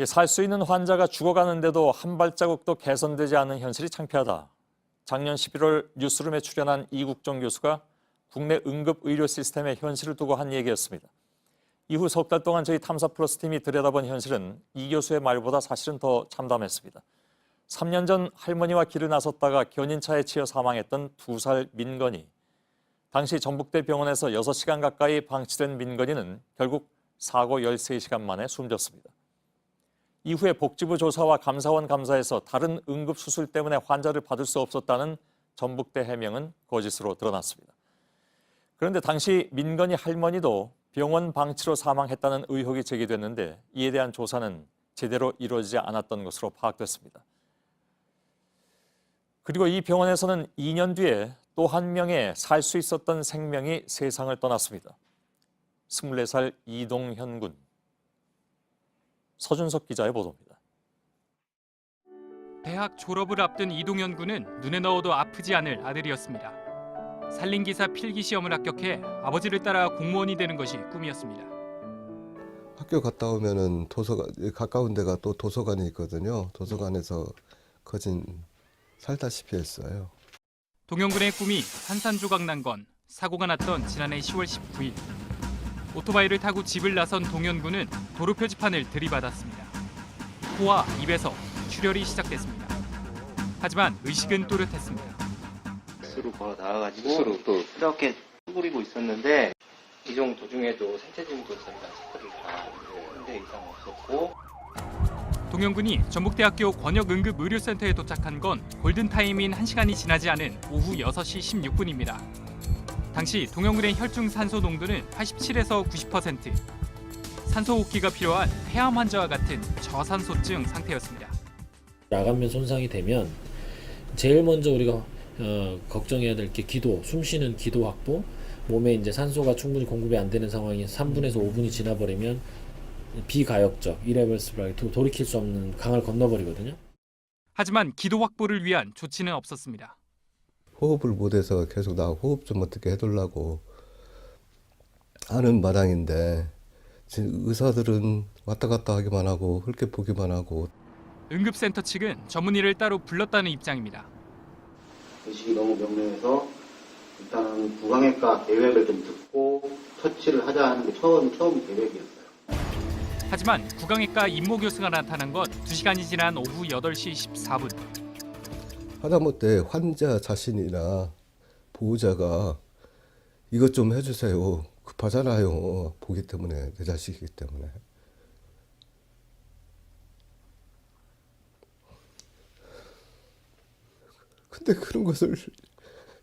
살 수 있는 환자가 죽어가는데도 한 발자국도 개선되지 않는 현실이 창피하다. 작년 11월 뉴스룸에 출연한 이국정 교수가 국내 응급의료 시스템의 현실을 두고 한 얘기였습니다. 이후 석 달 동안 저희 탐사플러스 팀이 들여다본 현실은 이 교수의 말보다 사실은 더 참담했습니다. 3년 전 할머니와 길을 나섰다가 견인차에 치여 사망했던 2살 민건이. 당시 전북대 병원에서 6시간 가까이 방치된 민건이는 결국 사고 13시간 만에 숨졌습니다. 이후에 복지부 조사와 감사원 감사에서 다른 응급수술 때문에 환자를 받을 수 없었다는 전북대 해명은 거짓으로 드러났습니다. 그런데 당시 민건이 할머니도 병원 방치로 사망했다는 의혹이 제기됐는데 이에 대한 조사는 제대로 이루어지지 않았던 것으로 파악됐습니다. 그리고 이 병원에서는 2년 뒤에 또 한 명의 살 수 있었던 생명이 세상을 떠났습니다. 24살 이동현 군. 서준석 기자의 보도입니다. 대학 졸업을 앞둔 이동현 군은 눈에 넣어도 아프지 않을 아들이었습니다. 산림기사 필기시험을 합격해 아버지를 따라 공무원이 되는 것이 꿈이었습니다. 학교 갔다 오면은 도서관, 가까운 데가 또 도서관이 있거든요. 도서관에서 거진 살다시피 했어요. 동현 군의 꿈이 산산조각 난 건 사고가 났던 지난해 10월 19일. 오토바이를 타고 집을 나선 동현 군은 도로 표지판을 들이받았습니다. 코와 입에서 출혈이 시작됐습니다. 하지만 의식은 또렷했습니다. 스스로 걸어 나와가지고 또 이렇게 쭈그리고 있었는데 이동 도중에도 생체 진물도서가 스크를 다 현재 이상 없었고. 동현 군이 전북대학교 권역응급의료센터에 도착한 건 골든타임인 1시간이 지나지 않은 오후 6시 16분입니다. 당시 동현 군의 혈중 산소 농도는 87에서 90%. 산소 호흡기가 필요한 폐암 환자와 같은 저산소증 상태였습니다. 나간면 손상이 되면 제일 먼저 우리가 걱정해야 될 게 기도, 숨쉬는 기도 확보. 몸에 이제 산소가 충분히 공급이 안 되는 상황이 3분에서 5분이 지나버리면 비가역적, irreversible, 돌이킬 수 없는 강을 건너버리거든요. 하지만 기도 확보를 위한 조치는 없었습니다. 호흡을 못해서 계속 나 호흡 좀 어떻게 해달라고 하는 마당인데 지금 의사들은 왔다 갔다 하기만 하고 훑게 보기만 하고. 응급센터 측은 전문의를 따로 불렀다는 입장입니다. 의식이 너무 명료해서 일단 구강외과 계획을 좀 듣고 처치를 하자 하는 게 처음 계획이었어요. 하지만 구강외과 임모 교수가 나타난 건 2시간이 지난 오후 8시 14분. 하다못해 환자 자신이나 보호자가 이것 좀 해주세요. 급하잖아요. 보기 때문에, 내 자식이기 때문에. 근데 그런 것을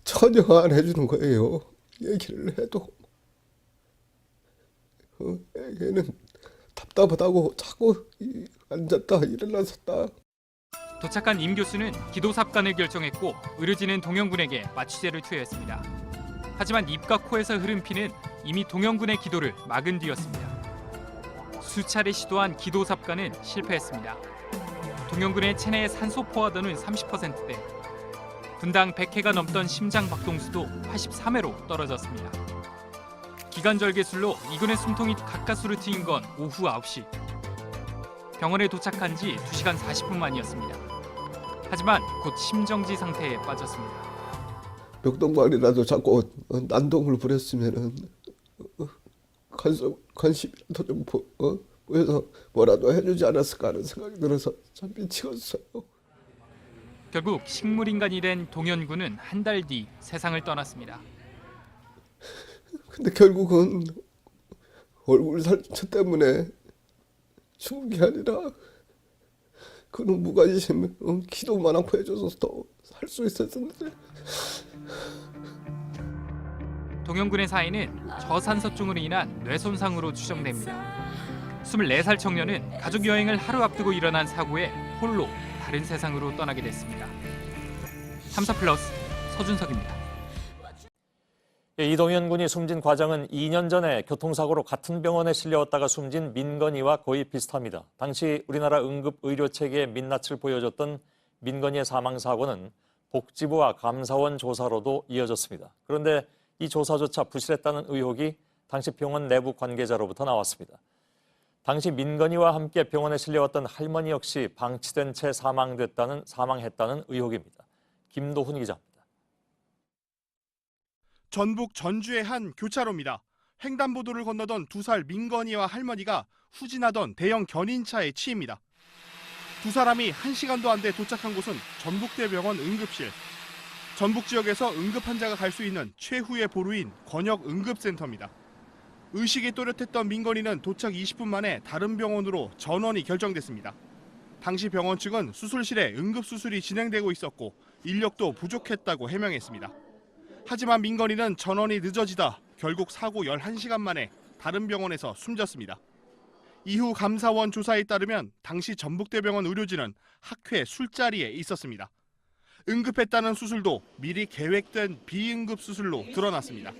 전혀 안 해주는 거예요. 얘기를 해도. 애는 답답하다고 자꾸 앉았다 일어났었다. 도착한 임 교수는 기도 삽관을 결정했고 의료진은 동현 군에게 마취제를 투여했습니다. 하지만 입과 코에서 흐른 피는 이미 동현 군의 기도를 막은 뒤였습니다. 수차례 시도한 기도 삽관은 실패했습니다. 동현 군의 체내의 산소 포화도는 30%대, 분당 100회가 넘던 심장 박동수도 83회로 떨어졌습니다. 기관절개술로 이군의 숨통이 가까스로 트인 건 오후 9시. 병원에 도착한 지 2시간 40분 만이었습니다. 하지만 곧 심정지 상태에 빠졌습니다. 벽동관이라도 자꾸 난동을 부렸으면은 관심이라도 좀 보여서 뭐라도 해주지 않았을까 하는 생각이 들어서 참 미치겠어요. 결국 식물인간이 된 동현 군은 한 달 뒤 세상을 떠났습니다. 근데 결국은 얼굴 살처 때문에 죽은 게 아니라 그는 무관심, 기도만 하고 해줘서 더 살 수 있었는데. 동현 군의 사인은 저산소증으로 인한 뇌손상으로 추정됩니다. 24살 청년은 가족 여행을 하루 앞두고 일어난 사고에 홀로 다른 세상으로 떠나게 됐습니다. 탐사플러스 서준석입니다. 이동현 군이 숨진 과정은 2년 전에 교통사고로 같은 병원에 실려왔다가 숨진 민건이와 거의 비슷합니다. 당시 우리나라 응급의료체계의 민낯을 보여줬던 민건이의 사망사고는 복지부와 감사원 조사로도 이어졌습니다. 그런데 이 조사조차 부실했다는 의혹이 당시 병원 내부 관계자로부터 나왔습니다. 당시 민건이와 함께 병원에 실려왔던 할머니 역시 방치된 채 사망했다는 의혹입니다. 김도훈 기자입니다. 전북 전주의 한 교차로입니다. 횡단보도를 건너던 2살 민건이와 할머니가 후진하던 대형 견인차에 치입니다. 두 사람이 1시간도 안 돼 도착한 곳은 전북대병원 응급실. 전북 지역에서 응급 환자가 갈 수 있는 최후의 보루인 권역 응급센터입니다. 의식이 또렷했던 민건이는 도착 20분 만에 다른 병원으로 전원이 결정됐습니다. 당시 병원 측은 수술실에 응급수술이 진행되고 있었고 인력도 부족했다고 해명했습니다. 하지만 민건이는 전원이 늦어지다 결국 사고 11시간 만에 다른 병원에서 숨졌습니다. 이후 감사원 조사에 따르면 당시 전북대병원 의료진은 학회 술자리에 있었습니다. 응급했다는 수술도 미리 계획된 비응급 수술로 드러났습니다.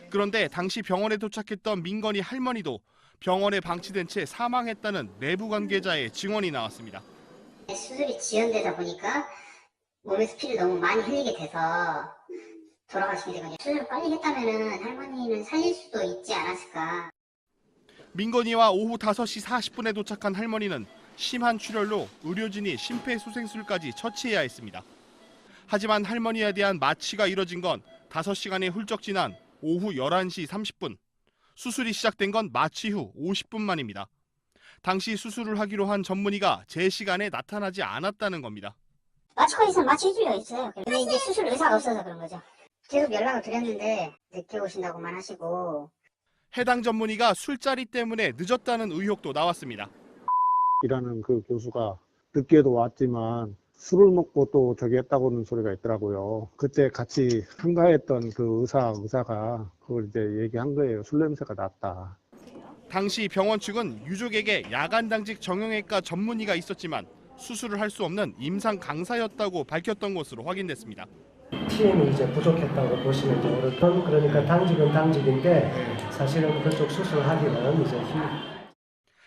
그런데 당시 병원에 도착했던 민건이 할머니도 병원에 방치된 채 사망했다는 내부 관계자의 증언이 나왔습니다. 수술이 지연되다 보니까 몸에서 피를 너무 많이 흘리게 돼서 돌아가시게 되거든요. 수술을 빨리 했다면 할머니는 살릴 수도 있지 않았을까. 민건이와 오후 5시 40분에 도착한 할머니는 심한 출혈로 의료진이 심폐소생술까지 처치해야 했습니다. 하지만 할머니에 대한 마취가 이뤄진 건 5시간이 훌쩍 지난 오후 11시 30분. 수술이 시작된 건 마취 후 50분 만입니다. 당시 수술을 하기로 한 전문의가 제 시간에 나타나지 않았다는 겁니다. 마취가 있으면 마취해주려 했어요. 근데 이제 수술 의사가 없어서 그런 거죠. 계속 연락을 드렸는데 늦게 오신다고만 하시고. 해당 전문의가 술자리 때문에 늦었다는 의혹도 나왔습니다. 이라는 그 교수가 늦게도 왔지만 술을 먹고 또 저기 했다고는 소리가 있더라고요. 그때 같이 참가했던 그 의사가 그걸 이제 얘기한 거예요. 술 냄새가 났다. 당시 병원 측은 유족에게 야간 당직 정형외과 전문의가 있었지만 수술을 할 수 없는 임상 강사였다고 밝혔던 것으로 확인됐습니다. TM이 이제 부족했다고 보시면 되거든요. 그러니까 당직은 당직인데 사실은 그쪽 수술하기는 이제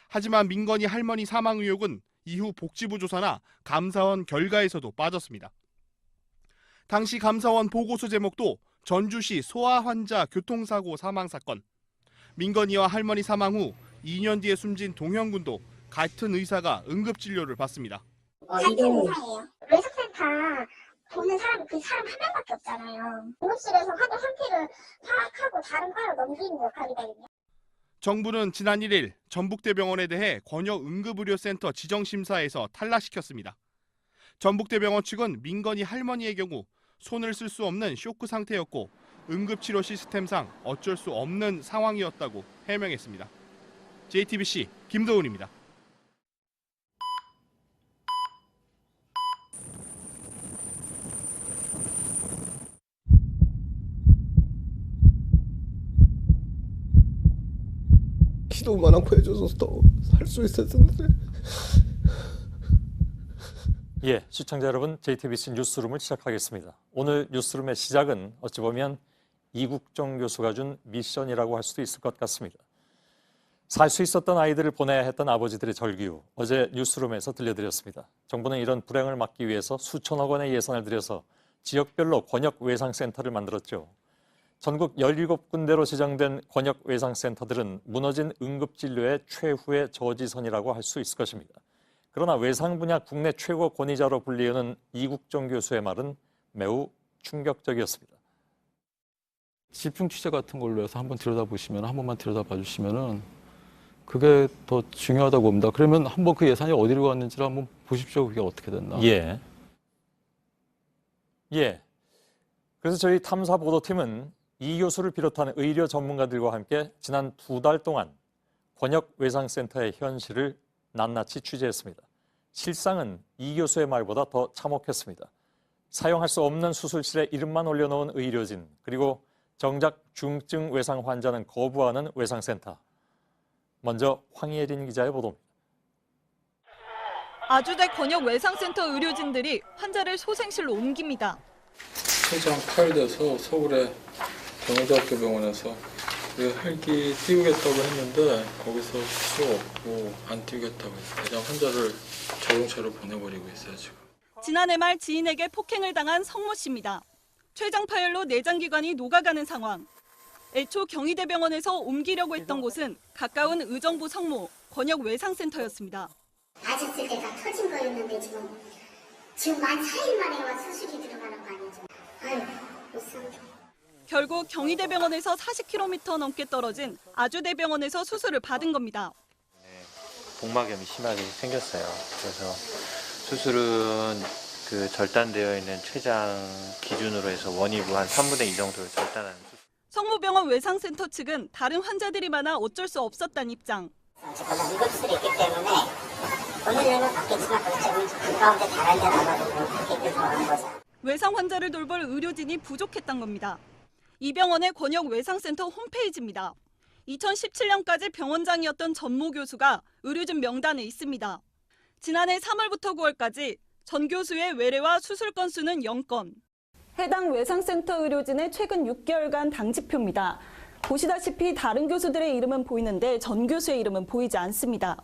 하지만 민건이 할머니 사망 의혹은 이후 복지부 조사나 감사원 결과에서도 빠졌습니다. 당시 감사원 보고서 제목도 전주시 소아 환자 교통사고 사망 사건. 민건이와 할머니 사망 후 2년 뒤에 숨진 동형 군도 같은 의사가 응급진료를 받습니다. 같은 의사예요. 외상센터 보는 사람 그 사람 한 명밖에 없잖아요. 응급실에서 환자 상태를 파악하고 다른 과로 넘기는 역할이거든요. 정부는 지난 1일 전북대병원에 대해 권역 응급의료센터 지정심사에서 탈락시켰습니다. 전북대병원 측은 민건이 할머니의 경우 손을 쓸 수 없는 쇼크 상태였고 응급치료 시스템상 어쩔 수 없는 상황이었다고 해명했습니다. JTBC 김도훈입니다. 키도만 않고 해줘서 더 살 수 있었는데. 예, 시청자 여러분, JTBC 뉴스룸을 시작하겠습니다. 오늘 뉴스룸의 시작은 어찌 보면 이국종 교수가 준 미션이라고 할 수도 있을 것 같습니다. 살 수 있었던 아이들을 보내야 했던 아버지들의 절규, 어제 뉴스룸에서 들려드렸습니다. 정부는 이런 불행을 막기 위해서 수천억 원의 예산을 들여서 지역별로 권역 외상센터를 만들었죠. 전국 17군데로 지정된 권역 외상센터들은 무너진 응급진료의 최후의 저지선이라고 할 수 있을 것입니다. 그러나 외상 분야 국내 최고 권위자로 불리우는 이국종 교수의 말은 매우 충격적이었습니다. 질풍 취재 같은 걸로 해서 한번 들여다보시면, 한 번만 들여다봐 주시면은 그게 더 중요하다고 봅니다. 그러면 한번 그 예산이 어디로 갔는지를 한번 보십시오. 그게 어떻게 됐나. 예. 그래서 저희 탐사보도팀은 이 교수를 비롯한 의료 전문가들과 함께 지난 2달 동안 권역 외상센터의 현실을 낱낱이 취재했습니다. 실상은 이 교수의 말보다 더 참혹했습니다. 사용할 수 없는 수술실에 이름만 올려놓은 의료진, 그리고 정작 중증 외상 환자는 거부하는 외상센터. 먼저 황예린 기자의 보도입니다. 아주대 권역 외상센터 의료진들이 환자를 소생실로 옮깁니다. 폐장 파열돼서 서울의 경희대학교 병원에서 헬기 띄우겠다고 했는데 거기서 수 없고 안 띄우겠다고 해서 대장 환자를 자동차로 보내버리고 있어요 지금. 지난해 말 지인에게 폭행을 당한 성모 씨입니다. 췌장 파열로 내장기관이 녹아가는 상황. 애초 경희대병원에서 옮기려고 했던 곳은 가까운 의정부 성모, 권역 외상센터였습니다. 다쳤을 때 다 터진 거였는데 지금 만 4일 만에 와 수술이 들어가는 거 아니죠? 아유, 못 참죠. 결국 경희대병원에서 40km 넘게 떨어진 아주대병원에서 수술을 받은 겁니다. 복막염이 심하게 생겼어요. 그래서 수술은 그 절단되어 있는 췌장 기준으로 해서 원위부 한 3분의 2 정도를 절단하는 수술. 성모병원 외상센터 측은 다른 환자들이 많아 어쩔 수 없었다는 입장. 어쨌거나 응급실이 있기 때문에 오늘은 받겠지만 그 가운데 다른 데 나가도 그렇게 들어가는 거죠. 외상 환자를 돌볼 의료진이 부족했던 겁니다. 이 병원의 권역 외상센터 홈페이지입니다. 2017년까지 병원장이었던 전모 교수가 의료진 명단에 있습니다. 지난해 3월부터 9월까지 전 교수의 외래와 수술 건수는 0건. 해당 외상센터 의료진의 최근 6개월간 당직표입니다. 보시다시피 다른 교수들의 이름은 보이는데 전 교수의 이름은 보이지 않습니다.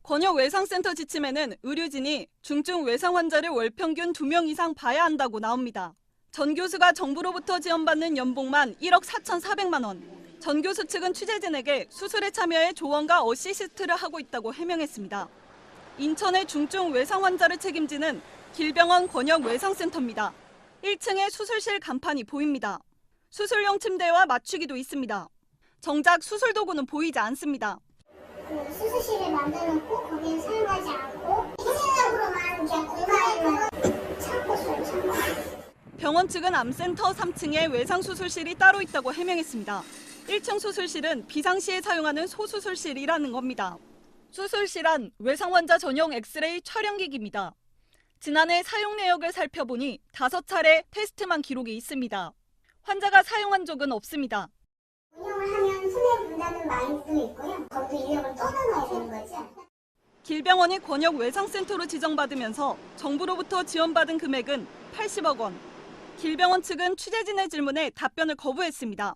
권역 외상센터 지침에는 의료진이 중증 외상 환자를 월 평균 2명 이상 봐야 한다고 나옵니다. 전 교수가 정부로부터 지원받는 연봉만 1억 4,400만 원. 전 교수 측은 취재진에게 수술에 참여해 조언과 어시스트를 하고 있다고 해명했습니다. 인천의 중증 외상 환자를 책임지는 길병원 권역 외상센터입니다. 1층에 수술실 간판이 보입니다. 수술용 침대와 맞추기도 있습니다. 정작 수술 도구는 보이지 않습니다. 수술실을 만들어놓고 거기는 사용하지 않고 일시적으로만 그냥 공간에만 참고 써요. 병원 측은 암센터 3층에 외상수술실이 따로 있다고 해명했습니다. 1층 수술실은 비상시에 사용하는 소수술실이라는 겁니다. 수술실안 외상 환자 전용 엑스레이 촬영기기입니다. 지난해 사용 내역을 살펴보니 5차례 테스트만 기록이 있습니다. 환자가 사용한 적은 없습니다. 운영을 하면 손해 본다는 마인드도 있고요. 거기도 인력을 떠나놔야 되는 거죠. 길병원이 권역 외상센터로 지정받으면서 정부로부터 지원받은 금액은 80억 원. 길병원 측은 취재진의 질문에 답변을 거부했습니다.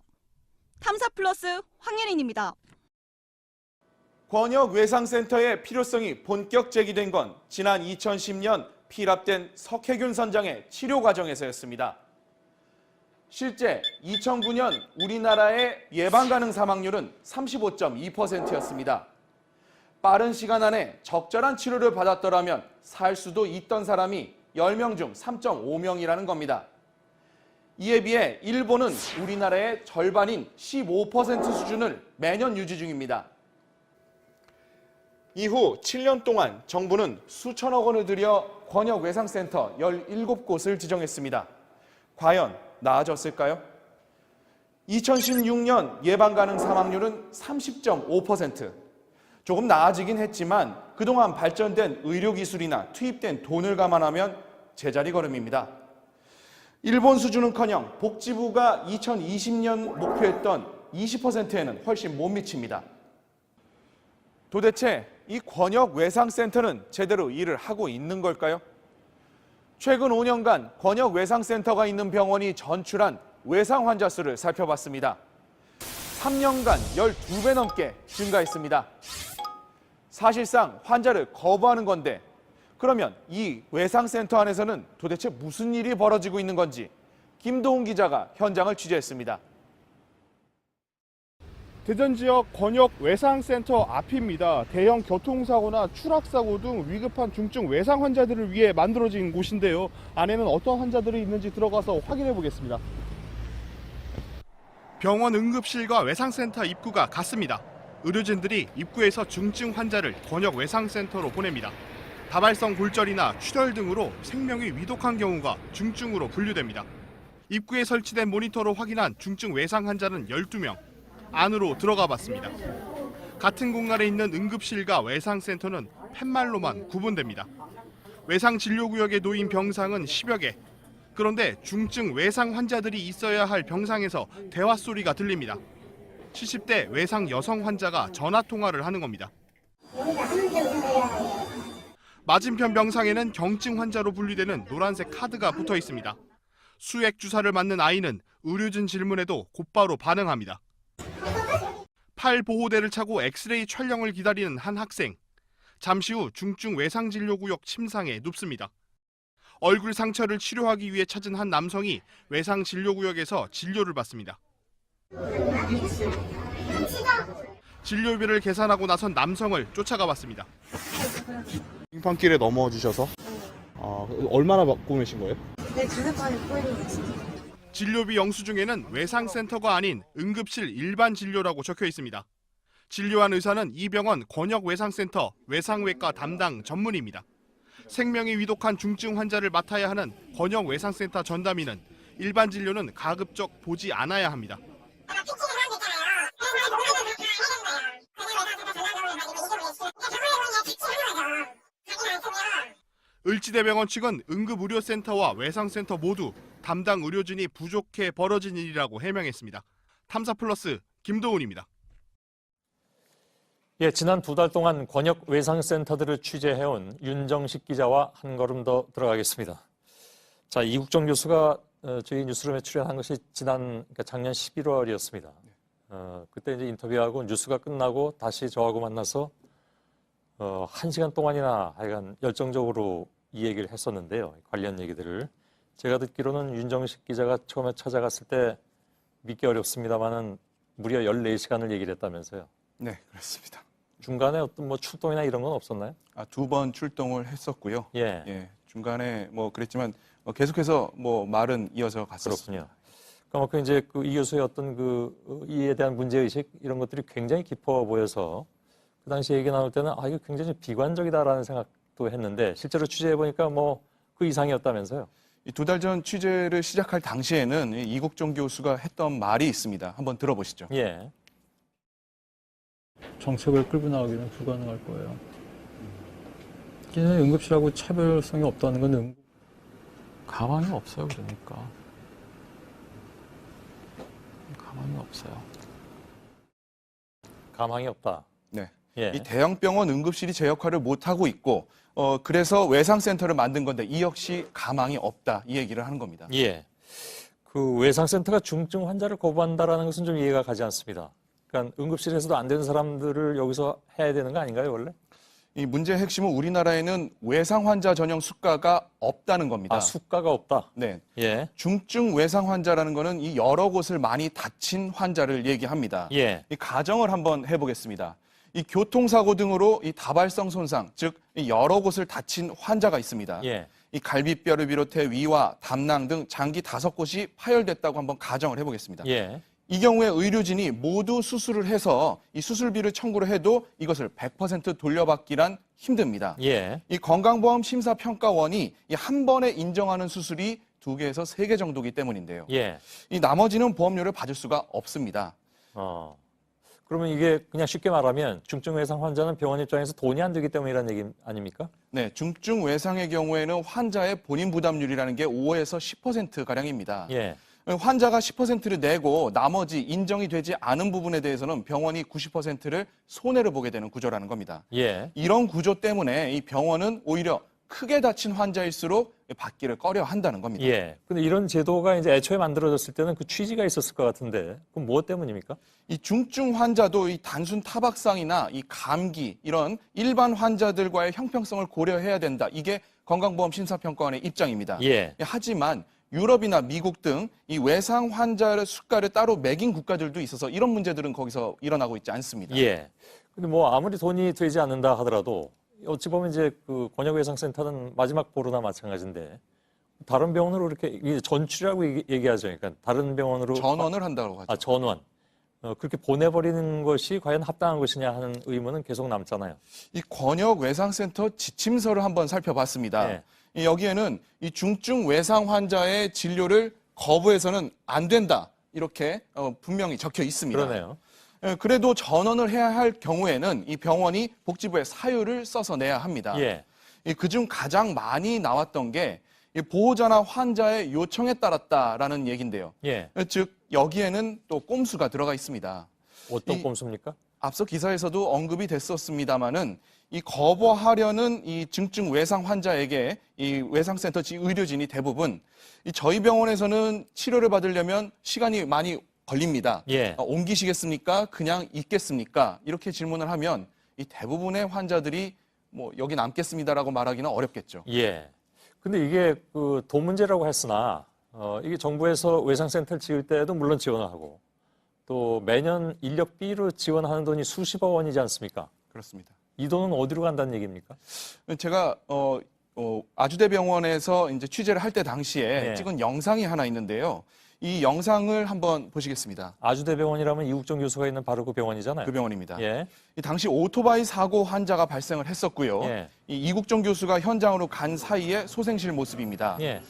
탐사플러스 황예린입니다. 권역 외상센터의 필요성이 본격 제기된 건 지난 2010년 피랍된 석혜균 선장의 치료 과정에서였습니다. 실제 2009년 우리나라의 예방 가능 사망률은 35.2%였습니다. 빠른 시간 안에 적절한 치료를 받았더라면 살 수도 있던 사람이 10명 중 3.5명이라는 겁니다. 이에 비해 일본은 우리나라의 절반인 15% 수준을 매년 유지 중입니다. 이후 7년 동안 정부는 수천억 원을 들여 권역 외상센터 17곳을 지정했습니다. 과연 나아졌을까요? 2016년 예방 가능 사망률은 30.5%. 조금 나아지긴 했지만 그동안 발전된 의료기술이나 투입된 돈을 감안하면 제자리 걸음입니다. 일본 수준은커녕 복지부가 2020년 목표했던 20%에는 훨씬 못 미칩니다. 도대체 이 권역 외상센터는 제대로 일을 하고 있는 걸까요? 최근 5년간 권역 외상센터가 있는 병원이 전출한 외상 환자 수를 살펴봤습니다. 3년간 12배 넘게 증가했습니다. 사실상 환자를 거부하는 건데 그러면 이 외상센터 안에서는 도대체 무슨 일이 벌어지고 있는 건지 김도훈 기자가 현장을 취재했습니다. 대전 지역 권역 외상센터 앞입니다. 대형 교통사고나 추락사고 등 위급한 중증 외상 환자들을 위해 만들어진 곳인데요. 안에는 어떤 환자들이 있는지 들어가서 확인해 보겠습니다. 병원 응급실과 외상센터 입구가 같습니다. 의료진들이 입구에서 중증 환자를 권역 외상센터로 보냅니다. 다발성 골절이나 출혈 등으로 생명이 위독한 경우가 중증으로 분류됩니다. 입구에 설치된 모니터로 확인한 중증 외상 환자는 12명. 안으로 들어가 봤습니다. 같은 공간에 있는 응급실과 외상센터는 팻말로만 구분됩니다. 외상진료구역에 놓인 병상은 10여 개. 그런데 중증 외상 환자들이 있어야 할 병상에서 대화 소리가 들립니다. 70대 외상 여성 환자가 전화통화를 하는 겁니다. 맞은편 병상에는 경증 환자로 분류되는 노란색 카드가 붙어 있습니다. 수액 주사를 맞는 아이는 의료진 질문에도 곧바로 반응합니다. 팔 보호대를 차고 엑스레이 촬영을 기다리는 한 학생. 잠시 후 중증 외상진료구역 침상에 눕습니다. 얼굴 상처를 치료하기 위해 찾은 한 남성이 외상진료구역에서 진료를 받습니다. 진료비를 계산하고 나선 남성을 쫓아가 봤습니다. 빙판길에 넘어지셔서 얼마나 받고 계신 거예요? 네, 5번을 꼴리고 진료비 영수증에는 외상센터가 아닌 응급실 일반 진료라고 적혀 있습니다. 진료한 의사는 이 병원 권역외상센터 외상외과 담당 전문의입니다. 생명이 위독한 중증 환자를 맡아야 하는 권역외상센터 전담의는 일반 진료는 가급적 보지 않아야 합니다. 을지대병원 측은 응급의료센터와 외상센터 모두 담당 의료진이 부족해 벌어진 일이라고 해명했습니다. 탐사플러스 김도훈입니다. 예, 지난 2달 동안 권역 외상센터들을 취재해온 윤정식 기자와 한 걸음 더 들어가겠습니다. 자, 이국정 교수가 저희 뉴스룸에 출연한 것이 그러니까 작년 11월이었습니다. 그때 이제 인터뷰하고 뉴스가 끝나고 다시 저하고 만나서 1시간 동안이나 하여간 열정적으로 이 얘기를 했었는데요. 관련 얘기들을. 제가 듣기로는 윤정식 기자가 처음에 찾아갔을 때 믿기 어렵습니다만은 무려 14시간을 얘기를 했다면서요. 네, 그렇습니다. 중간에 어떤 뭐 출동이나 이런 건 없었나요? 2번 출동을 했었고요. 예. 중간에 뭐 그랬지만 계속해서 뭐 말은 이어서 갔었습니다. 그렇군요. 그만큼 이제 이 교수의 어떤 이에 대한 문제의식 이런 것들이 굉장히 깊어 보여서 그 당시 얘기 나올 때는 이거 굉장히 비관적이다라는 생각도 했는데 실제로 취재해보니까 뭐 그 이상이었다면서요? 이 2달 전 취재를 시작할 당시에는 이국종 교수가 했던 말이 있습니다. 한번 들어보시죠. 예. 정책을 끌고 나가기는 불가능할 거예요. 이제는 응급실하고 차별성이 없다는 건 가망이 없어요. 그러니까 가망이 없어요. 가망이 없다. 네. 예. 이 대형병원 응급실이 제 역할을 못하고 있고 그래서 외상센터를 만든 건데 이 역시 가망이 없다. 이 얘기를 하는 겁니다. 예. 그 외상센터가 중증 환자를 거부한다라는 것은 좀 이해가 가지 않습니다. 그러니까 응급실에서도 안 되는 사람들을 여기서 해야 되는 거 아닌가요, 원래? 이 문제의 핵심은 우리나라에는 외상 환자 전용 수가가 없다는 겁니다. 수가가 없다? 네. 예. 중증 외상 환자라는 거는 이 여러 곳을 많이 다친 환자를 얘기합니다. 예. 이 가정을 한번 해보겠습니다. 이 교통사고 등으로 이 다발성 손상, 즉 여러 곳을 다친 환자가 있습니다. 예. 이 갈비뼈를 비롯해 위와 담낭 등 장기 5곳이 파열됐다고 한번 가정을 해보겠습니다. 예. 이 경우에 의료진이 모두 수술을 해서 이 수술비를 청구를 해도 이것을 100% 돌려받기란 힘듭니다. 예. 이 건강보험 심사평가원이 이 한 번에 인정하는 수술이 2개에서 3개 정도이기 때문인데요. 예. 이 나머지는 보험료를 받을 수가 없습니다. 그러면 이게 그냥 쉽게 말하면 중증 외상 환자는 병원 입장에서 돈이 안 들기 때문이라는 얘기 아닙니까? 네, 중증 외상의 경우에는 환자의 본인 부담률이라는 게 5에서 10%가량입니다. 예. 환자가 10%를 내고 나머지 인정이 되지 않은 부분에 대해서는 병원이 90%를 손해를 보게 되는 구조라는 겁니다. 예. 이런 구조 때문에 이 병원은 오히려 크게 다친 환자일수록 받기를 꺼려 한다는 겁니다. 예. 근데 이런 제도가 이제 애초에 만들어졌을 때는 그 취지가 있었을 것 같은데, 그럼 무엇 때문입니까? 이 중증 환자도 이 단순 타박상이나 이 감기 이런 일반 환자들과의 형평성을 고려해야 된다. 이게 건강보험 심사평가원의 입장입니다. 예. 하지만 유럽이나 미국 등 이 외상 환자의 수가를 따로 매긴 국가들도 있어서 이런 문제들은 거기서 일어나고 있지 않습니다. 예. 근데 뭐 아무리 돈이 되지 않는다 하더라도 어찌 보면 이제 그 권역외상센터는 마지막 보루나 마찬가지인데 다른 병원으로 이렇게 전출이라고 얘기하죠. 그러니까 다른 병원으로 전원을 한다고 하죠. 전원. 그렇게 보내버리는 것이 과연 합당한 것이냐 하는 의문은 계속 남잖아요. 이 권역외상센터 지침서를 한번 살펴봤습니다. 네. 여기에는 이 중증 외상 환자의 진료를 거부해서는 안 된다. 이렇게 분명히 적혀 있습니다. 그러네요. 그래도 전원을 해야 할 경우에는 이 병원이 복지부에 사유를 써서 내야 합니다. 예. 그중 가장 많이 나왔던 게 보호자나 환자의 요청에 따랐다라는 얘기인데요. 예. 즉 여기에는 또 꼼수가 들어가 있습니다. 어떤 꼼수입니까? 앞서 기사에서도 언급이 됐었습니다마는 이 거부하려는 이 중증 외상 환자에게 이 외상센터 의료진이 대부분 저희 병원에서는 치료를 받으려면 시간이 많이 걸립니다. 예. 옮기시겠습니까? 그냥 있겠습니까? 이렇게 질문을 하면 이 대부분의 환자들이 뭐 여기 남겠습니다라고 말하기는 어렵겠죠. 예. 근데 이게 그 돈 문제라고 했으나 이게 정부에서 외상센터를 지을 때도 물론 지원을 하고 또 매년 인력비로 지원하는 돈이 수십억 원이지 않습니까? 그렇습니다. 이 돈은 어디로 간다는 얘기입니까? 제가 아주대병원에서 이제 취재를 할 때 당시에 네. 찍은 영상이 하나 있는데요. 이 영상을 한번 보시겠습니다. 아주대병원이라면 이국정 교수가 있는 바로 그 병원이잖아요. 그 병원입니다. 예. 이 당시 오토바이 사고 환자가 발생을 했었고요. 예. 이 이국정 교수가 현장으로 간 사이에 소생실 모습입니다. 예.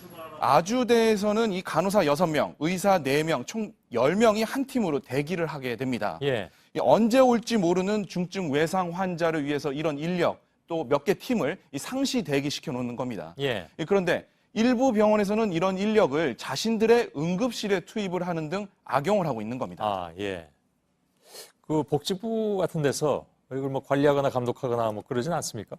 아주대에서는 이 간호사 6명, 의사 4명, 총 10명이 한 팀으로 대기를 하게 됩니다. 예. 언제 올지 모르는 중증 외상 환자를 위해서 이런 인력 또 몇 개 팀을 이 상시 대기시켜 놓는 겁니다. 예. 그런데 일부 병원에서는 이런 인력을 자신들의 응급실에 투입을 하는 등 악용을 하고 있는 겁니다. 아, 예. 그 복지부 같은 데서 이걸 뭐 관리하거나 감독하거나 뭐 그러진 않습니까?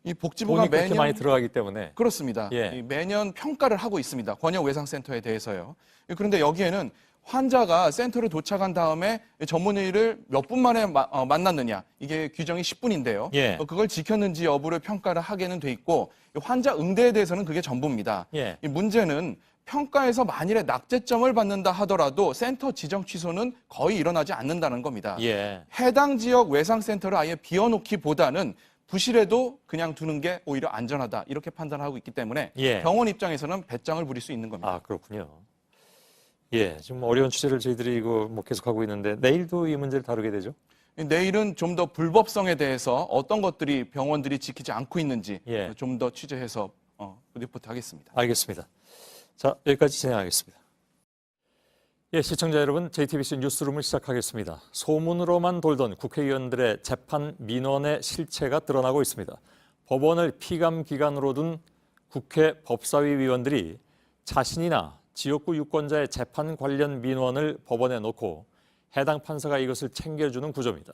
이 복지부가 돈이 그렇게 매년 많이 들어가기 때문에. 그렇습니다. 예. 이 매년 평가를 하고 있습니다. 권역외상센터에 대해서요. 그런데 여기에는 환자가 센터로 도착한 다음에 전문의를 몇 분 만에 만났느냐, 이게 규정이 10분인데요. 예. 그걸 지켰는지 여부를 평가를 하게는 돼 있고 환자 응대에 대해서는 그게 전부입니다. 예. 이 문제는 평가에서 만일에 낙제점을 받는다 하더라도 센터 지정 취소는 거의 일어나지 않는다는 겁니다. 예. 해당 지역 외상센터를 아예 비워놓기보다는 부실해도 그냥 두는 게 오히려 안전하다, 이렇게 판단하고 있기 때문에 예. 병원 입장에서는 배짱을 부릴 수 있는 겁니다. 아, 그렇군요. 예, 지금 어려운 취재를 저희들이 이거 뭐 계속하고 있는데 내일도 이 문제를 다루게 되죠? 내일은 좀 더 불법성에 대해서 어떤 것들이 병원들이 지키지 않고 있는지 예. 좀 더 취재해서 리포트 하겠습니다. 알겠습니다. 자, 여기까지 진행하겠습니다. 예, 시청자 여러분, JTBC 뉴스룸을 시작하겠습니다. 소문으로만 돌던 국회의원들의 재판 민원의 실체가 드러나고 있습니다. 법원을 피감 기관으로 둔 국회 법사위 위원들이 자신이나 지역구 유권자의 재판 관련 민원을 법원에 놓고 해당 판사가 이것을 챙겨주는 구조입니다.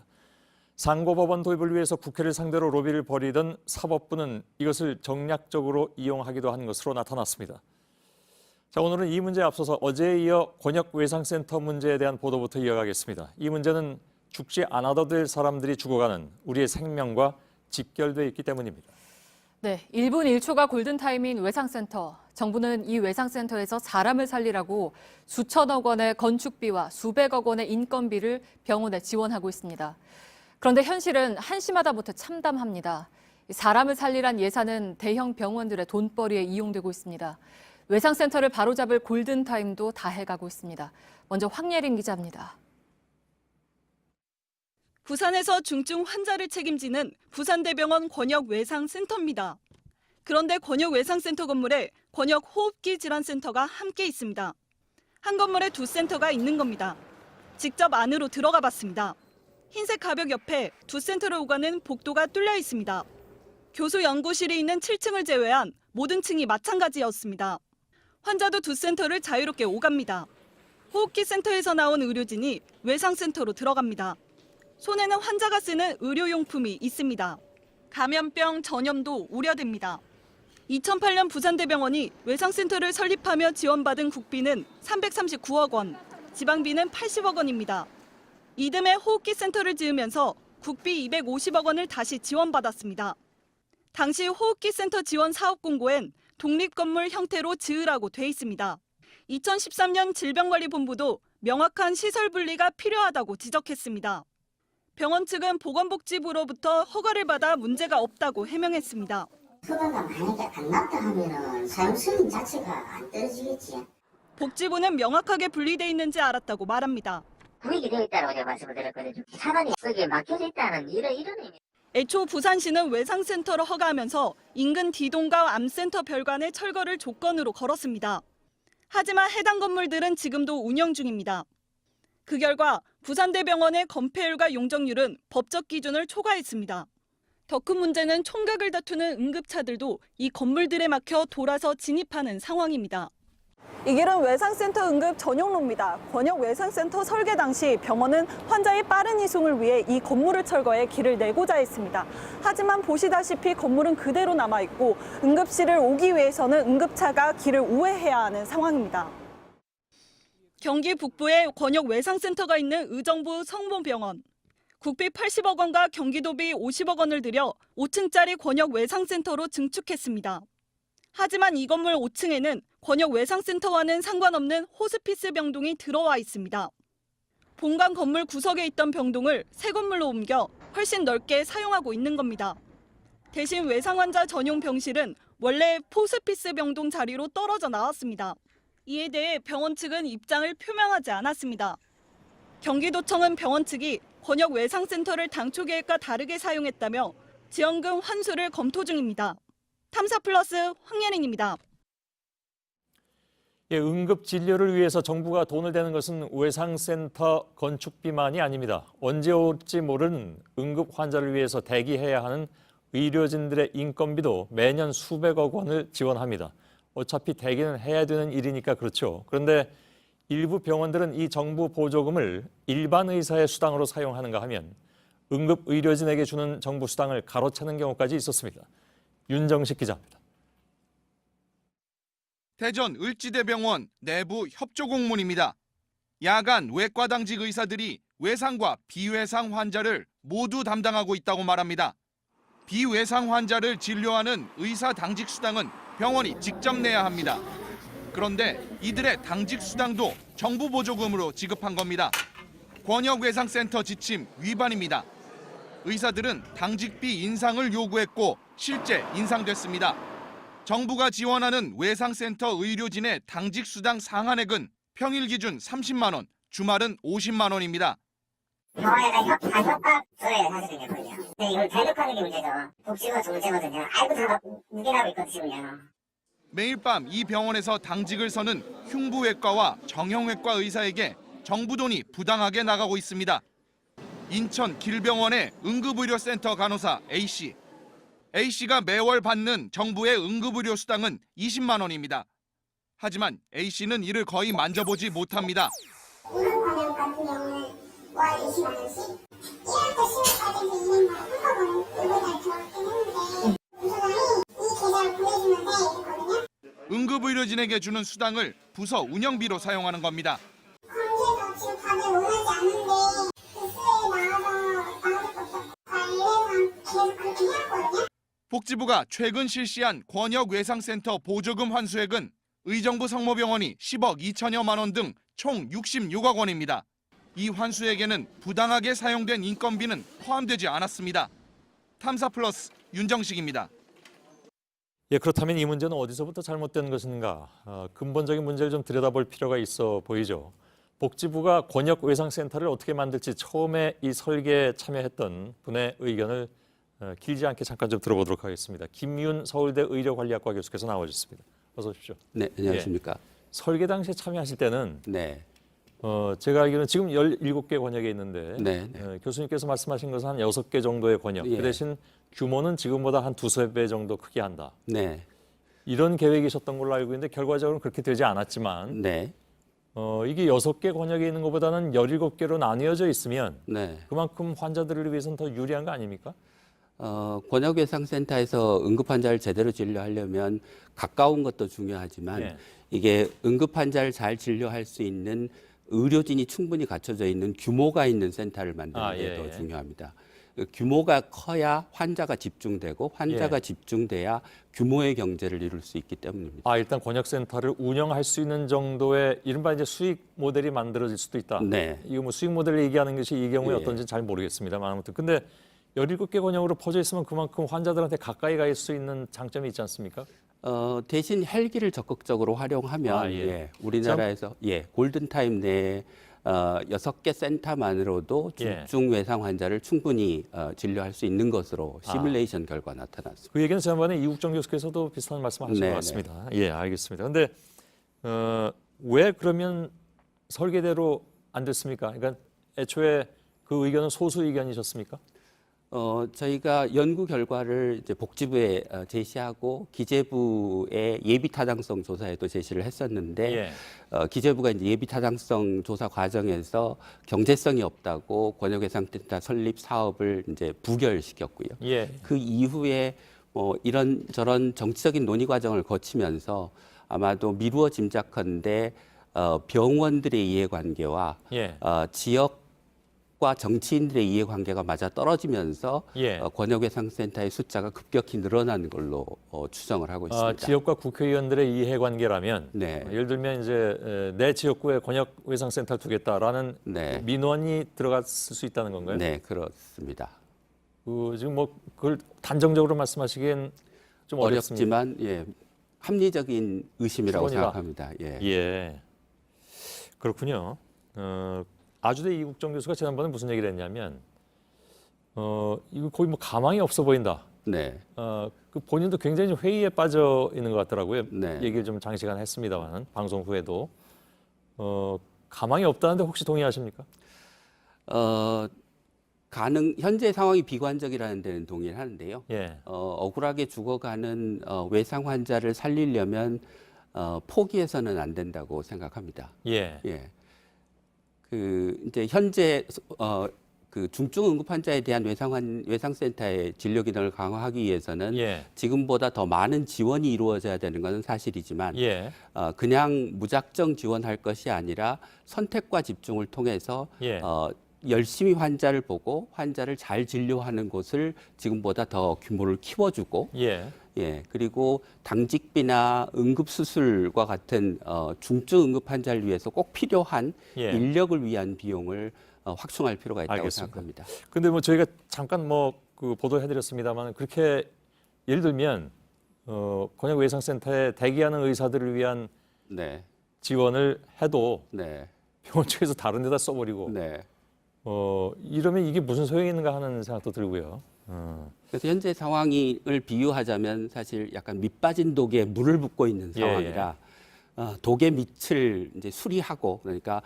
상고법원 도입을 위해서 국회를 상대로 로비를 벌이던 사법부는 이것을 정략적으로 이용하기도 한 것으로 나타났습니다. 자, 오늘은 이 문제에 앞서서 어제에 이어 권역외상센터 문제에 대한 보도부터 이어가겠습니다. 이 문제는 죽지 않아도 될 사람들이 죽어가는 우리의 생명과 직결되어 있기 때문입니다. 네, 1분 1초가 골든타임인 외상센터. 정부는 이 외상센터에서 사람을 살리라고 수천억 원의 건축비와 수백억 원의 인건비를 병원에 지원하고 있습니다. 그런데 현실은 한심하다부터 참담합니다. 사람을 살리란 예산은 대형 병원들의 돈벌이에 이용되고 있습니다. 외상센터를 바로잡을 골든타임도 다해가고 있습니다. 먼저 황예린 기자입니다. 부산에서 중증 환자를 책임지는 부산대병원 권역외상센터입니다. 그런데 권역외상센터 건물에 권역호흡기 질환센터가 함께 있습니다. 한 건물에 두 센터가 있는 겁니다. 직접 안으로 들어가 봤습니다. 흰색 가벽 옆에 두 센터를 오가는 복도가 뚫려 있습니다. 교수 연구실이 있는 7층을 제외한 모든 층이 마찬가지였습니다. 환자도 두 센터를 자유롭게 오갑니다. 호흡기 센터에서 나온 의료진이 외상센터로 들어갑니다. 손에는 환자가 쓰는 의료용품이 있습니다. 감염병 전염도 우려됩니다. 2008년 부산대병원이 외상센터를 설립하며 지원받은 국비는 339억 원, 지방비는 80억 원입니다. 이듬해 호흡기 센터를 지으면서 국비 250억 원을 다시 지원받았습니다. 당시 호흡기 센터 지원 사업 공고엔 독립건물 형태로 지으라고 돼 있습니다. 2013년 질병관리본부도 명확한 시설 분리가 필요하다고 지적했습니다. 병원 측은 보건복지부로부터 허가를 받아 문제가 없다고 해명했습니다. 허가가 만약에 안 났다 하면은 사용 승인 자체가 안 떨어지겠지. 복지부는 명확하게 분리돼 있는지 알았다고 말합니다. 구획이 되어 있다고 제가 말씀을 드렸거든요. 사단이 거기에 막혀져 있다는 이런 의미. 애초 부산시는 외상센터를 허가하면서 인근 D동과 암센터 별관의 철거를 조건으로 걸었습니다. 하지만 해당 건물들은 지금도 운영 중입니다. 그 결과 부산대병원의 건폐율과 용적률은 법적 기준을 초과했습니다. 더 큰 문제는 총각을 다투는 응급차들도 이 건물들에 막혀 돌아서 진입하는 상황입니다. 이 길은 외상센터 응급 전용로입니다. 권역외상센터 설계 당시 병원은 환자의 빠른 이송을 위해 이 건물을 철거해 길을 내고자 했습니다. 하지만 보시다시피 건물은 그대로 남아있고 응급실을 오기 위해서는 응급차가 길을 우회해야 하는 상황입니다. 경기 북부에 권역외상센터가 있는 의정부 성모병원. 국비 80억 원과 경기도비 50억 원을 들여 5층짜리 권역외상센터로 증축했습니다. 하지만 이 건물 5층에는 권역외상센터와는 상관없는 호스피스 병동이 들어와 있습니다. 본관 건물 구석에 있던 병동을 새 건물로 옮겨 훨씬 넓게 사용하고 있는 겁니다. 대신 외상 환자 전용 병실은 원래 포스피스 병동 자리로 떨어져 나왔습니다. 이에 대해 병원 측은 입장을 표명하지 않았습니다. 경기도청은 병원 측이 권역 외상센터를 당초 계획과 다르게 사용했다며 지원금 환수를 검토 중입니다. 탐사플러스 황예린입니다. 예, 응급 진료를 위해서 정부가 돈을 대는 것은 외상센터 건축비만이 아닙니다. 언제 올지 모르는 응급 환자를 위해서 대기해야 하는 의료진들의 인건비도 매년 수백억 원을 지원합니다. 어차피 대기는 해야 되는 일이니까 그렇죠. 그런데 일부 병원들은 이 정부 보조금을 일반 의사의 수당으로 사용하는가 하면 응급 의료진에게 주는 정부 수당을 가로채는 경우까지 있었습니다. 윤정식 기자입니다. 대전 을지대병원 내부 협조 공문입니다. 야간 외과 당직 의사들이 외상과 비외상 환자를 모두 담당하고 있다고 말합니다. 비외상 환자를 진료하는 의사 당직 수당은 병원이 직접 내야 합니다. 그런데 이들의 당직 수당도 정부 보조금으로 지급한 겁니다. 권역외상센터 지침 위반입니다. 의사들은 당직비 인상을 요구했고 실제 인상됐습니다. 정부가 지원하는 외상센터 의료진의 당직 수당 상한액은 평일 기준 30만 원, 주말은 50만 원입니다. 병원에다 협박조에 사실은 있거든요. 근데 이걸 대놓고하는 게 문제죠. 복지가 정제거든요. 알고 다 묵인하고 있거든요. 매일 밤 이 병원에서 당직을 서는 흉부외과와 정형외과 의사에게 정부 돈이 부당하게 나가고 있습니다. 인천 길병원의 응급의료센터 간호사 A씨. A씨가 매월 받는 정부의 응급의료 수당은 20만 원입니다. 하지만 A씨는 이를 거의 만져보지 못합니다. 응급관역 같은 경우는 월 20만 원씩 1월부터 10월까지 2년간 한꺼번에 의료날 들어왔긴 했는데 부서장이 이 계좌를 보내주면 돼 이랬거든요. 응급의료진에게 주는 수당을 부서 운영비로 사용하는 겁니다. 관계도 지금 다들 원하지 않는데 뉴스에 나와서 나올 것도 없고 이래서 계속 그렇게 해왔거든요. 복지부가 최근 실시한 권역외상센터 보조금 환수액은 의정부 성모병원이 10억 2천여만 원 등 총 66억 원입니다. 이 환수액에는 부당하게 사용된 인건비는 포함되지 않았습니다. 탐사플러스 윤정식입니다. 예, 그렇다면 이 문제는 어디서부터 잘못된 것인가? 근본적인 문제를 좀 들여다볼 필요가 있어 보이죠. 복지부가 권역외상센터를 어떻게 만들지 처음에 이 설계에 참여했던 분의 의견을 길지 않게 잠깐 좀 들어보도록 하겠습니다. 김윤 서울대 의료관리학과 교수께서 나와주셨습니다. 어서 오십시오. 네, 안녕하십니까. 예, 설계 당시에 참여하실 때는 네. 제가 알기로는 지금 17개 권역에 있는데 네. 교수님께서 말씀하신 것은 한 6개 정도의 권역. 예. 그 대신 규모는 지금보다 한 2~3배 정도 크게 한다. 네. 이런 계획이셨던 걸로 알고 있는데 결과적으로는 그렇게 되지 않았지만 네. 이게 6개 권역에 있는 것보다는 17개로 나뉘어져 있으면 네. 그만큼 환자들을 위해서는 더 유리한 거 아닙니까? 권역외상센터에서 응급환자를 제대로 진료하려면 가까운 것도 중요하지만 예. 이게 응급환자를 잘 진료할 수 있는 의료진이 충분히 갖춰져 있는 규모가 있는 센터를 만드는 게 더 중요합니다. 규모가 커야 환자가 집중되고 환자가 집중돼야 규모의 경제를 이룰 수 있기 때문입니다. 일단 권역센터를 운영할 수 있는 정도의 이른바 이제 수익 모델이 만들어질 수도 있다. 네. 이거 뭐 수익 모델을 얘기하는 것이 이 경우에 예. 어떤지 잘 모르겠습니다만 아무튼 근데 17개 권역으로 퍼져 있으면 그만큼 환자들한테 가까이 갈 수 있는 장점이 있지 않습니까? 대신 헬기를 적극적으로 활용하면 우리나라에서 골든타임 내에 6개 센터만으로도 중증 외상 환자를 충분히 진료할 수 있는 것으로 시뮬레이션 결과 나타났습니다. 그 얘기는 지난번에 이국정 교수께서도 비슷한 말씀하신 것 같습니다. 예, 알겠습니다. 그런데 왜 그러면 설계대로 안 됐습니까? 그러니까 애초에 그 의견은 소수 의견이셨습니까? 저희가 연구 결과를 이제 복지부에 제시하고 기재부의 예비 타당성 조사에도 제시를 했었는데 기재부가 이제 예비 타당성 조사 과정에서 경제성이 없다고 권역외상센터 설립 사업을 이제 부결시켰고요. 그 이후에 이런 정치적인 논의 과정을 거치면서 아마도 미루어 짐작컨대 병원들의 이해관계와 지역 권역과 정치인들의 이해관계가 맞아 떨어지면서 예. 권역외상센터의 숫자가 급격히 늘어나는 걸로 추정을 하고 있습니다. 지역과 국회의원들의 이해관계라면 네. 예를 들면 이제 내 지역구에 권역외상센터를 두겠다라는 네. 민원이 들어갔을 수 있다는 건가요? 네, 그렇습니다. 지금 뭐 그걸 단정적으로 말씀하시기엔 좀 어렵습니다. 어렵지만 예, 합리적인 의심이라고 추론이다. 생각합니다. 예. 예. 그렇군요. 아주대 이국정 교수가 지난번에 무슨 얘기를 했냐면 이거 거의 뭐 가망이 없어 보인다. 네. 그 본인도 굉장히 좀 회의에 빠져 있는 것 같더라고요. 네. 얘기를 좀 장시간 했습니다만 방송 후에도 가망이 없다는데 혹시 동의하십니까? 현재 상황이 비관적이라는 데는 동의를 하는데요. 예. 억울하게 죽어가는 외상 환자를 살리려면 포기해서는 안 된다고 생각합니다. 예. 예. 이제 현재 그 중증 응급 환자에 대한 외상센터의 진료 기능을 강화하기 위해서는 예. 지금보다 더 많은 지원이 이루어져야 되는 것은 사실이지만 예. 그냥 무작정 지원할 것이 아니라 선택과 집중을 통해서 예. 열심히 환자를 보고 환자를 잘 진료하는 곳을 지금보다 더 규모를 키워주고 예. 그리고 당직비나 응급수술과 같은 중증 응급 환자를 위해서 꼭 필요한 예. 인력을 위한 비용을 확충할 필요가 있다고 알겠습니다. 생각합니다. 근데 뭐 저희가 잠깐 그 보도해드렸습니다만 그렇게 예를 들면 권역외상센터에 대기하는 의사들을 위한 네. 지원을 해도 네. 병원 측에서 다른 데다 써버리고 네. 이러면 이게 무슨 소용이 있는가 하는 생각도 들고요. 그래서 현재 상황을 비유하자면 사실 약간 밑 빠진 독에 물을 붓고 있는 상황이라 독의 밑을 이제 수리하고 그러니까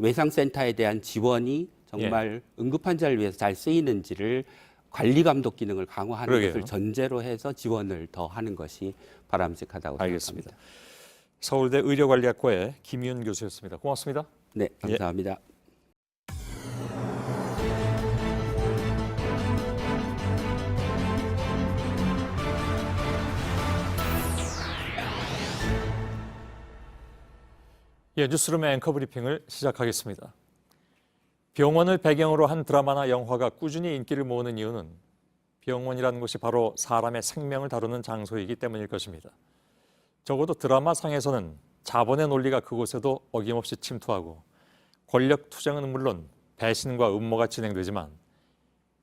외상센터에 대한 지원이 정말 응급 환자를 위해서 잘 쓰이는지를 관리 감독 기능을 강화하는 그러게요. 것을 전제로 해서 지원을 더 하는 것이 바람직하다고 알겠습니다. 생각합니다. 서울대 의료관리학과의 김윤 교수였습니다. 고맙습니다. 네, 감사합니다. 뉴스룸의 앵커 브리핑을 시작하겠습니다. 병원을 배경으로 한 드라마나 영화가 꾸준히 인기를 모으는 이유는 병원이라는 곳이 바로 사람의 생명을 다루는 장소이기 때문일 것입니다. 적어도 드라마상에서는 자본의 논리가 그곳에도 어김없이 침투하고 권력 투쟁은 물론 배신과 음모가 진행되지만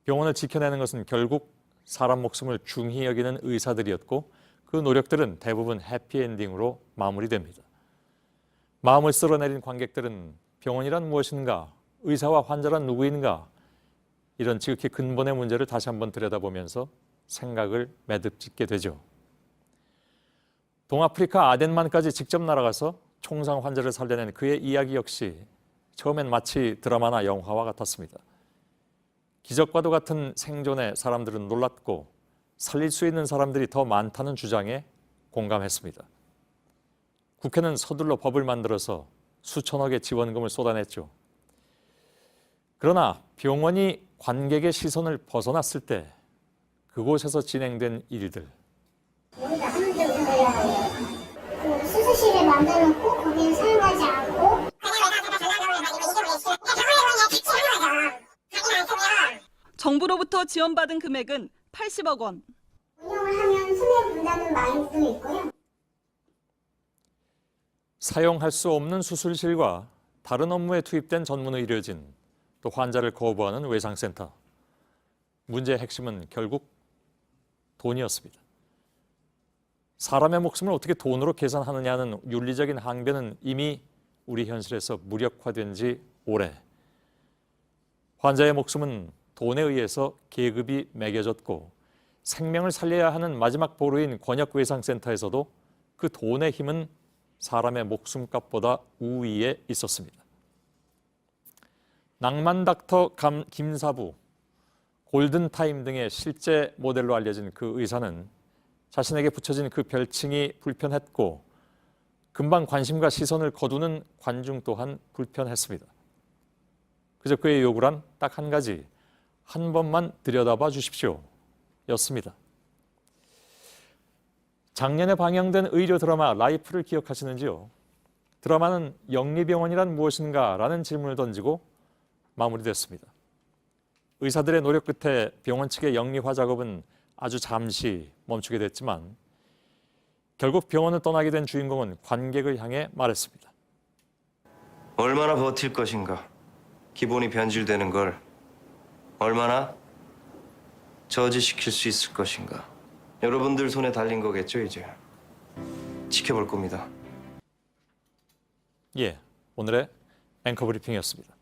병원을 지켜내는 것은 결국 사람 목숨을 중히 여기는 의사들이었고 그 노력들은 대부분 해피엔딩으로 마무리됩니다. 마음을 쓸어내린 관객들은 병원이란 무엇인가, 의사와 환자란 누구인가 이런 지극히 근본의 문제를 다시 한번 들여다보면서 생각을 매듭짓게 되죠. 동아프리카 아덴만까지 직접 날아가서 총상 환자를 살려낸 그의 이야기 역시 처음엔 마치 드라마나 영화와 같았습니다. 기적과도 같은 생존에 사람들은 놀랐고 살릴 수 있는 사람들이 더 많다는 주장에 공감했습니다. 국회는 서둘러 법을 만들어서 수천억의 지원금을 쏟아냈죠. 그러나 병원이 관객의 시선을 벗어났을 때 그곳에서 진행된 일들. 우리가 하는 대로 해야 해요. 그 수술실을 만들어놓고 거기는 사용하지 않고 정부로부터 지원받은 금액은 80억 원. 운영을 하면 손해 본다는 마인드도 있고요. 사용할 수 없는 수술실과 다른 업무에 투입된 전문 의료진, 또 환자를 거부하는 외상센터. 문제의 핵심은 결국 돈이었습니다. 사람의 목숨을 어떻게 돈으로 계산하느냐는 윤리적인 항변은 이미 우리 현실에서 무력화된 지 오래. 환자의 목숨은 돈에 의해서 계급이 매겨졌고 생명을 살려야 하는 마지막 보루인 권역외상센터에서도 그 돈의 힘은 사람의 목숨값보다 우위에 있었습니다. 낭만 닥터 김사부, 골든타임 등의 실제 모델로 알려진 그 의사는 자신에게 붙여진 그 별칭이 불편했고 금방 관심과 시선을 거두는 관중 또한 불편했습니다. 그저 그의 요구란 딱 한 가지, 한 번만 들여다봐 주십시오 였습니다. 작년에 방영된 의료 드라마 라이프를 기억하시는지요? 드라마는 영리병원이란 무엇인가 라는 질문을 던지고 마무리됐습니다. 의사들의 노력 끝에 병원 측의 영리화 작업은 아주 잠시 멈추게 됐지만 결국 병원을 떠나게 된 주인공은 관객을 향해 말했습니다. 얼마나 버틸 것인가? 기본이 변질되는 걸 얼마나 저지시킬 수 있을 것인가? 여러분들 손에 달린 거겠죠, 이제. 지켜볼 겁니다. 예, 오늘의 앵커 브리핑이었습니다.